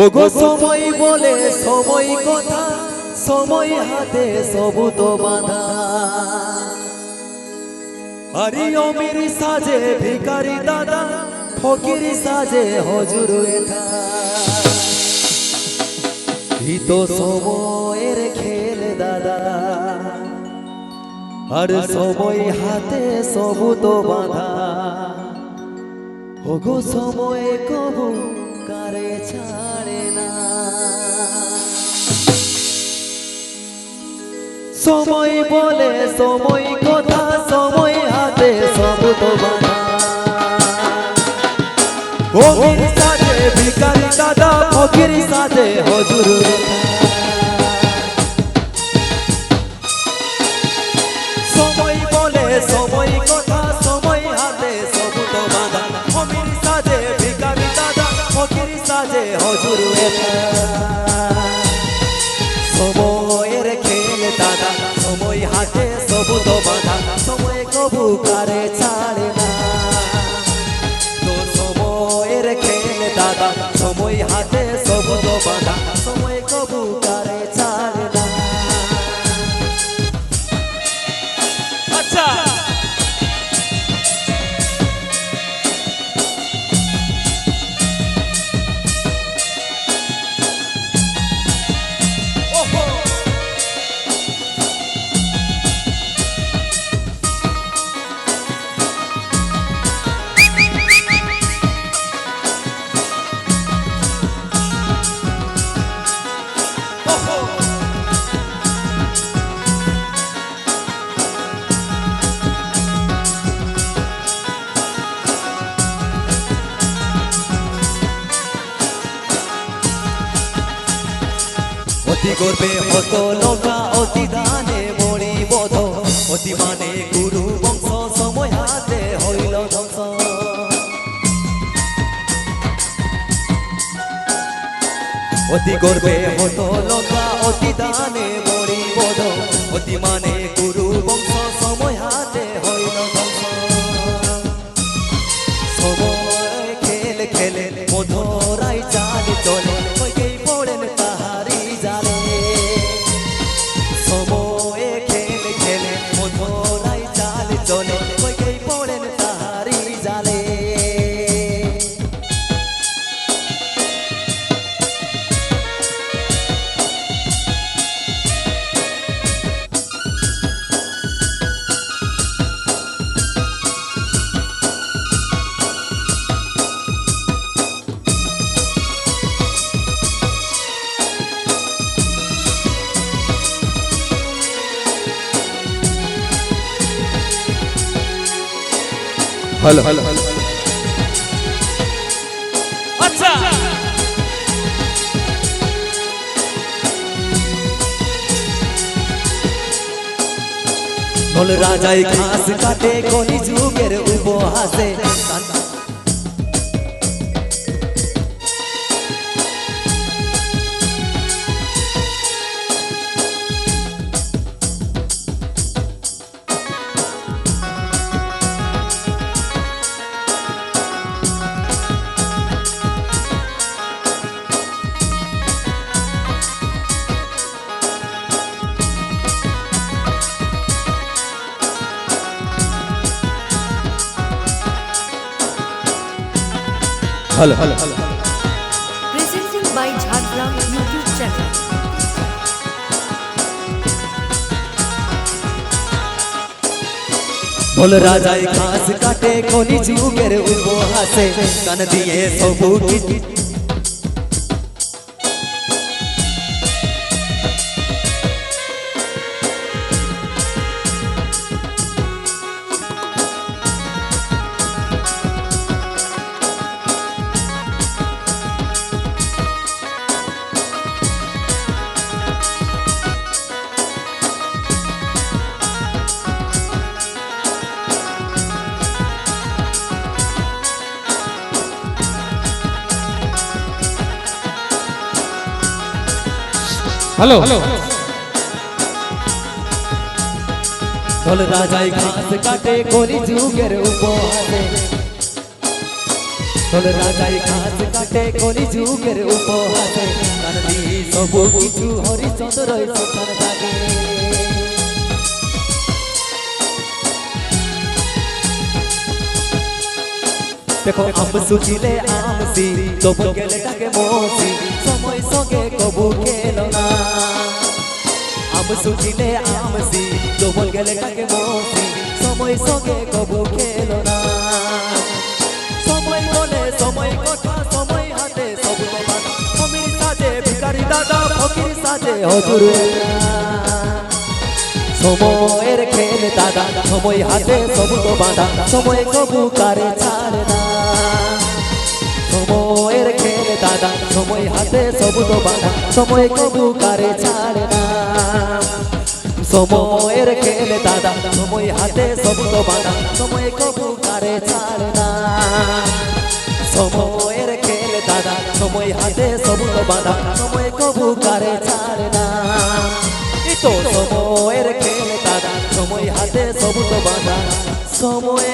ওগো সময় বলে সময় কথা, সময় হাতে সবু তো বাঁধা। আরে অমির সাজে ভিখারি দাদা, ফকির সাজে হজুর এথা। এই তো সময়ের খেল দাদা, আর সময় হাতে সবু তো বাঁধা। ওগো সময় কবু কারে ছাড়ে না। সময় বলে সময় কথা, সময় হাতে সবু তো বাঁধা। অমির সাজে ভিখারি দাদা, ফকির সাজে হজুর এথা। সময় বলে সময় কথা, সময় হাতে সবু তো বাঁধা। অমির সাজে ভিখারি দাদা, ফকির সাজে হজুর এথা। সময়ের খেল দাদা, সময় হাতে সবু তো বাঁধা। সময় কবু কারে ছাড়ে না। তো সময়ের খেল দাদা, সময় হাতে সবু তো বাঁধা। সময় কবু কারে ছাড়ে না। আচ্ছা অতি গর্বে হত নৌকা, অতি দানে মরি বধ। অতি মানে গুরু বংশ, সময় হাতে হইল ধ্বংস। অতি গর্বে হত নৌকা, অতি দানে মরি বধ। অতি মানে গুরু বংশ, সময় হাতে হইল ধ্বংস। সময় খেল খেলে মধুরাই চাল চলে, কইকেই পড়েন তাহারি জালে। সময়ে খেল খেলে মধুরাই চাল চলে, কইকেই পড়েন তাহারি জালে। হ্যালো হ্যালো আচ্ছা বল রাজাই ঘাস কাটে, কলি যুগের উপহাসে। Hello hello Presenting by Jhargram YouTube channel. বল রাজাই ঘাস কাটে, কলি যুগের উপহাসে। কান দিয়ে সবু কিছু হ্যালো হ্যালো বল রাজাই ঘাস কাটে, কলি যুগের উপহাসে। তোর রাজাই ঘাস কাটে কলি যুগের উপহাসে কারণি সবু কিছু হরিচন্দ্রই সন্তান থাকে দেখো আম সুখিলে আমসি তবু গেলে তাকে মসি সময় সঙ্গে কবু খেলো না আম সুখিলে আমসি তবু গেলে তাকে মসি সময় সঙ্গে কবু খেলো না সময় বলে সময় কথা সময় হাতে সবু তোমার অমির সাজে ভিখারি দাদা ফকির সাজে হজুর সময়ের খেল দাদা সময় হাতে সবু তো বাঁধা সময় কবু কারে ছাড়ে না সময়ের খেল দাদা সময় হাতে সবু তো বাঁধা সময় কবু কারে ছাড়ে না সময়ের খেল দাদা সময় হাতে সবু তো বাঁধা সময় কবু কারে ছাড়ে না সময়ের খেল দাদা সময় হাতে সবু তো বাঁধা সময় কবু কারে ছাড়ে না তো সময়ের খেল দাদা সময় হাতে সবু তো বাঁধা সময়